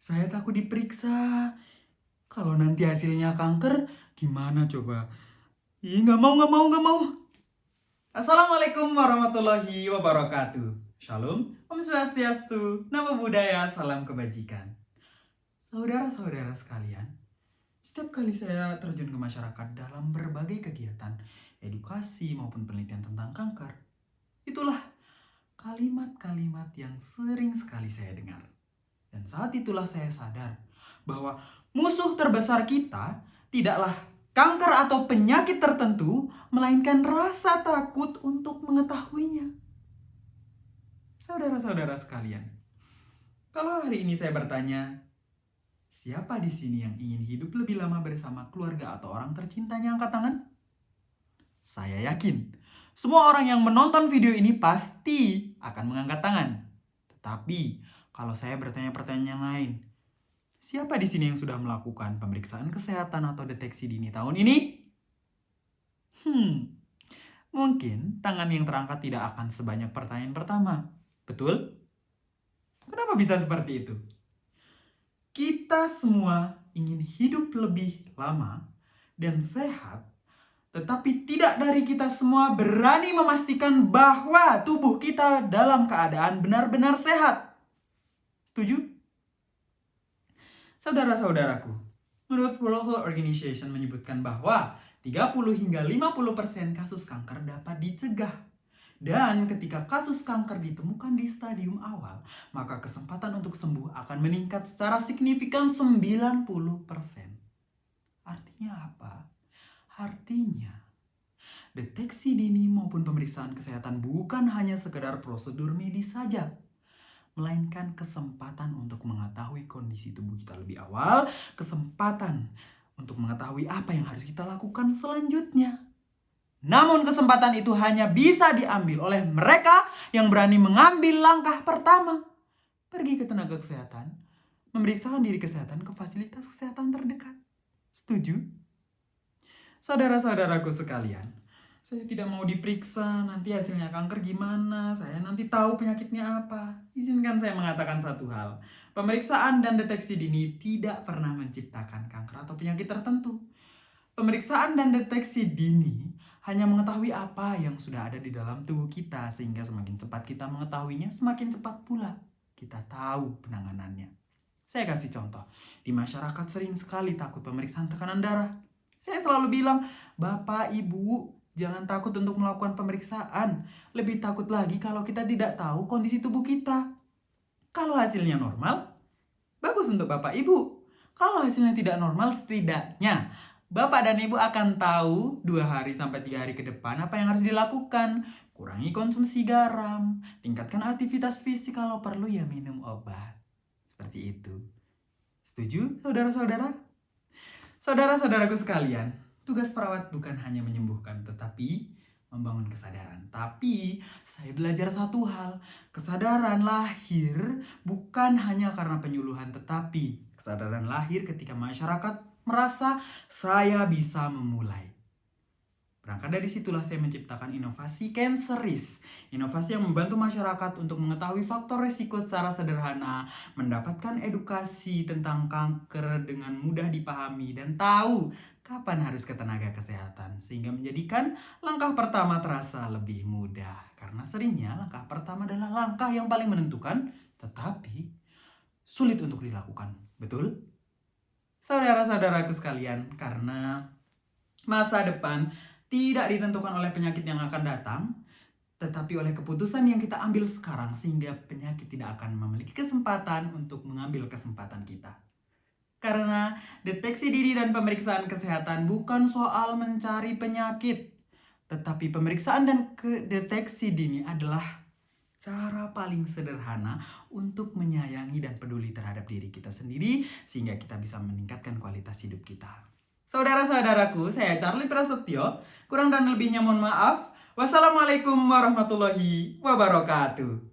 Saya takut diperiksa. Kalau nanti hasilnya kanker, gimana coba? Ih, nggak mau, nggak mau, nggak mau. Assalamualaikum warahmatullahi wabarakatuh. Shalom, Om Swastiastu, Namo Buddhaya, salam kebajikan. Saudara-saudara sekalian, setiap kali saya terjun ke masyarakat dalam berbagai kegiatan, edukasi maupun penelitian tentang kanker, itulah kalimat-kalimat yang sering sekali saya dengar. Dan saat itulah saya sadar bahwa musuh terbesar kita tidaklah kanker atau penyakit tertentu, melainkan rasa takut untuk mengetahuinya. Saudara-saudara sekalian, kalau hari ini saya bertanya, siapa di sini yang ingin hidup lebih lama bersama keluarga atau orang tercintanya? Angkat tangan. Saya yakin semua orang yang menonton video ini pasti akan mengangkat tangan. Tetapi kalau saya bertanya pertanyaan lain, siapa di sini yang sudah melakukan pemeriksaan kesehatan atau deteksi dini tahun ini? Mungkin tangan yang terangkat tidak akan sebanyak pertanyaan pertama. Betul? Kenapa bisa seperti itu? Kita semua ingin hidup lebih lama dan sehat, tetapi tidak dari kita semua berani memastikan bahwa tubuh kita dalam keadaan benar-benar sehat. Setuju? Saudara-saudaraku, menurut World Health Organization menyebutkan bahwa 30 hingga 50% kasus kanker dapat dicegah. Dan ketika kasus kanker ditemukan di stadium awal, maka kesempatan untuk sembuh akan meningkat secara signifikan 90%. Artinya apa? Artinya, deteksi dini maupun pemeriksaan kesehatan bukan hanya sekedar prosedur medis saja, melainkan kesempatan untuk mengetahui kondisi tubuh kita lebih awal, kesempatan untuk mengetahui apa yang harus kita lakukan selanjutnya. Namun kesempatan itu hanya bisa diambil oleh mereka yang berani mengambil langkah pertama. Pergi ke tenaga kesehatan, memeriksakan diri kesehatan ke fasilitas kesehatan terdekat. Setuju? Saudara-saudaraku sekalian, saya tidak mau diperiksa, nanti hasilnya kanker gimana, saya nanti tahu penyakitnya apa. Izinkan saya mengatakan satu hal, pemeriksaan dan deteksi dini tidak pernah menciptakan kanker atau penyakit tertentu. Pemeriksaan dan deteksi dini hanya mengetahui apa yang sudah ada di dalam tubuh kita, sehingga semakin cepat kita mengetahuinya, semakin cepat pula kita tahu penanganannya. Saya kasih contoh, di masyarakat sering sekali takut pemeriksaan tekanan darah. Saya selalu bilang, Bapak, Ibu, jangan takut untuk melakukan pemeriksaan. Lebih takut lagi kalau kita tidak tahu kondisi tubuh kita. Kalau hasilnya normal, bagus untuk Bapak, Ibu. Kalau hasilnya tidak normal, setidaknya Bapak dan Ibu akan tahu 2 hari sampai 3 hari ke depan apa yang harus dilakukan. Kurangi konsumsi garam, tingkatkan aktivitas fisik, kalau perlu ya minum obat. Seperti itu. Setuju, saudara-saudara? Saudara-saudaraku sekalian, tugas perawat bukan hanya menyembuhkan, tetapi membangun kesadaran. Tapi saya belajar satu hal, kesadaran lahir bukan hanya karena penyuluhan, tetapi kesadaran lahir ketika masyarakat merasa saya bisa memulai. Berangkat dari situlah saya menciptakan inovasi Canceris. Inovasi yang membantu masyarakat untuk mengetahui faktor resiko secara sederhana, mendapatkan edukasi tentang kanker dengan mudah dipahami, dan tahu kapan harus ke tenaga kesehatan, sehingga menjadikan langkah pertama terasa lebih mudah. Karena seringnya langkah pertama adalah langkah yang paling menentukan, tetapi sulit untuk dilakukan. Betul? Saudara-saudaraku sekalian, karena masa depan tidak ditentukan oleh penyakit yang akan datang, tetapi oleh keputusan yang kita ambil sekarang, sehingga penyakit tidak akan memiliki kesempatan untuk mengambil kesempatan kita. Karena deteksi dini dan pemeriksaan kesehatan bukan soal mencari penyakit, tetapi pemeriksaan dan deteksi dini adalah cara paling sederhana untuk menyayangi dan peduli terhadap diri kita sendiri, sehingga kita bisa meningkatkan kualitas hidup kita. Saudara-saudaraku, saya Charlie Prasetyo. Kurang dan lebihnya mohon maaf. Wassalamualaikum warahmatullahi wabarakatuh.